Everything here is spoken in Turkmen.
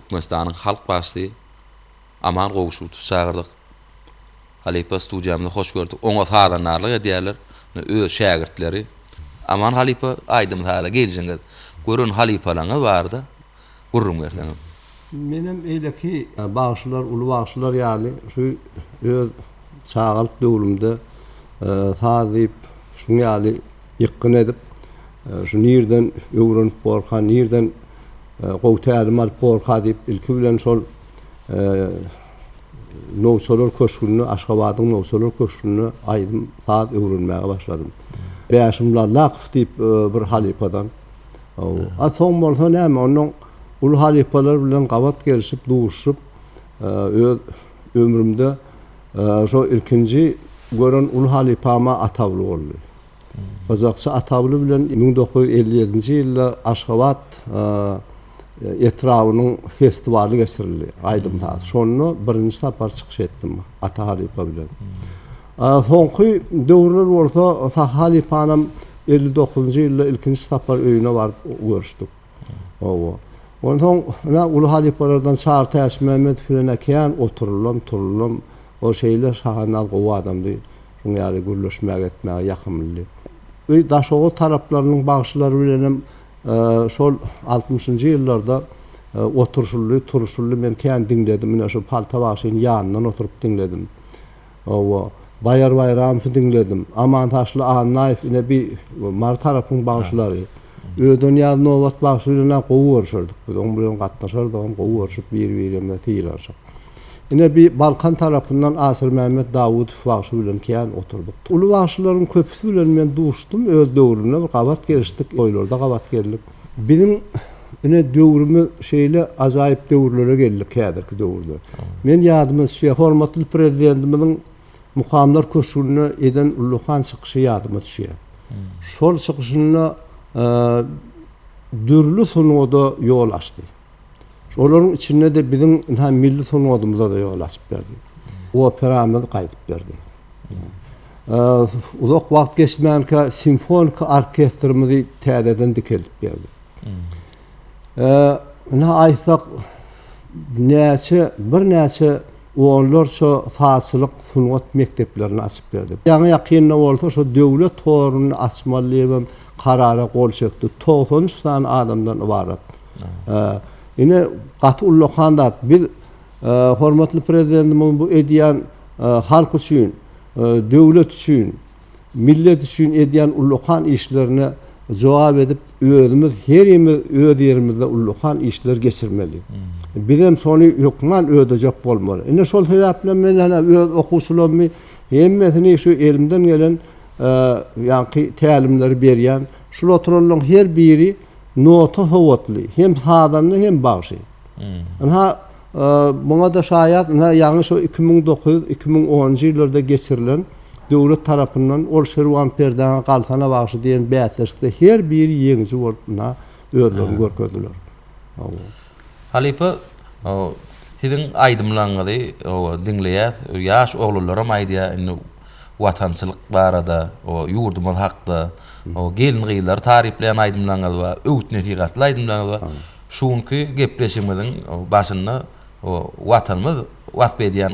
Türkmenistan'ın halk başçısı Aman Gowuşu çağırdık. Halipa studiyamda hoş gördük. Oňa tadanarlyk edýärler. Öz şägirtleri. Aman Halipa aýdym hala geljeňiz. Görün Halipalaňa barda. Gurrum berdiň. Menem eýleki bagşylar, uly bagşylar ýaly şu öz çağalyk döwrümde tazyp şuňa ýaly ýykyn edip şu nirden öwrenip borkan, nirden gowtälim alyp borka diýip ilki bilen şol Nowsolar köşkünü, Aşgabatyň Nowsolar köşkünü aýdym saat öwrenmäge başladym. Beýaşymla Laqyp diýip bir halipadan. A soň bolsa näme onuň ulu halipalar bilen gabat gelişip duşup öz ömrümde şo ilkinji gören ulu halipama atawly boldy. Gazakça atawly bilen 1957-nji ýylda Aşgabat etrawynyň festivali geçirildi. Aýdym ta. Şonu birinji tapar çykyş etdim ata halipa bilen. Soňky döwürler bolsa halipanam 59-njy ýylda ilkinji tapar öýüne baryp görüşdik. Ondan sonra ulu halipalardan Çağrı Täş Mehmet Firenekyan oturulam o şeyler şahanal gowy adamdy. Şuňa ýaly gürleşmäge etmäge ýakymly. Öý Daşoğul taraplarının bagşylary bilenem şol 60-njy ýyllarda oturuşully men kän diňledim. Mine şu palta bagşynyň ýanyndan oturup diňledim. Bayar Bayramyny diňledim. Aman Taşly Annaýew ine bir mar tarapyň bagşylary. Öýden ýa nowat bagşylyna gowy görüşürdik. Onuň bilen gatnaşardyk, gowy görüşüp bir-birine tiýilerdik. Ine bir Balkan tarapyndan Asyr Mehmet Davutow bagşy bilen kän oturduk. Uly bagşylaryň köpüsi bilen men duşdum, öz döwrüne bir gabat gelişdik, oýlarda gabat geldik. Bizim ine döwrümi şeýle ajaýyp döwürlere geldik kädirki döwürde. Men ýadyma şu hormatly prezidentimiň mukamlar köşküne eden Ulluhan çykyşy ýadyma düşýär. Şol çykyşyna dürlü sunuda yol açtı. Olaryň içinde de bizim milli sunudymyza da yol açyp berdi. O operamyzy gaýdyp berdi. Uzak wagt geçmänkä simfonik orkestrimizi täzeden dikilip berdi. Aýsak näçe oğullar şu fasylyk sunuat mekteplerini açyp berdi. Ýa-ni ýakynda bolsa şu döwlet toruny açmaly karara gol çekdi. 90 tane adamdan ibaret. Ine gaty ullukanda bir hormatly prezidentimiň bu edýän halk üçin, döwlet üçin, millet üçin edýän ullukan işlerini jogap edip özümüz her öz yerimizde ullukan işler geçirmeli. Bilim şonu ýokman ödejek bolmaly. Ine şol sebäple men öz okuwçylarymy hemmesini şu elimden gelen ýa-ni tälimleri berýän şu oturanyň her biri nota howatly, hem sadanly hem bagşy. Buna da şayat ýa-ni şu 2009-2010-njy ýyllarda geçirilen döwlet tarapyndan ol Şerwan Perdeňe galsana bagşy diýen bätleşikde her biri ýeňji bolupna özlerini görkezdiler. Halipa siziň aýdymlaryňyzy diňleýär, ýaş oglanlaram aýdýar watançylyk barada, o ýurdumyz hakda, o gelin gyýlar taripleýän aýdymlaryňyz we öwüt-nesihatly aýdymlaryňyz şuňky gepleşigimiziň başynda o watanymyz wasp edýän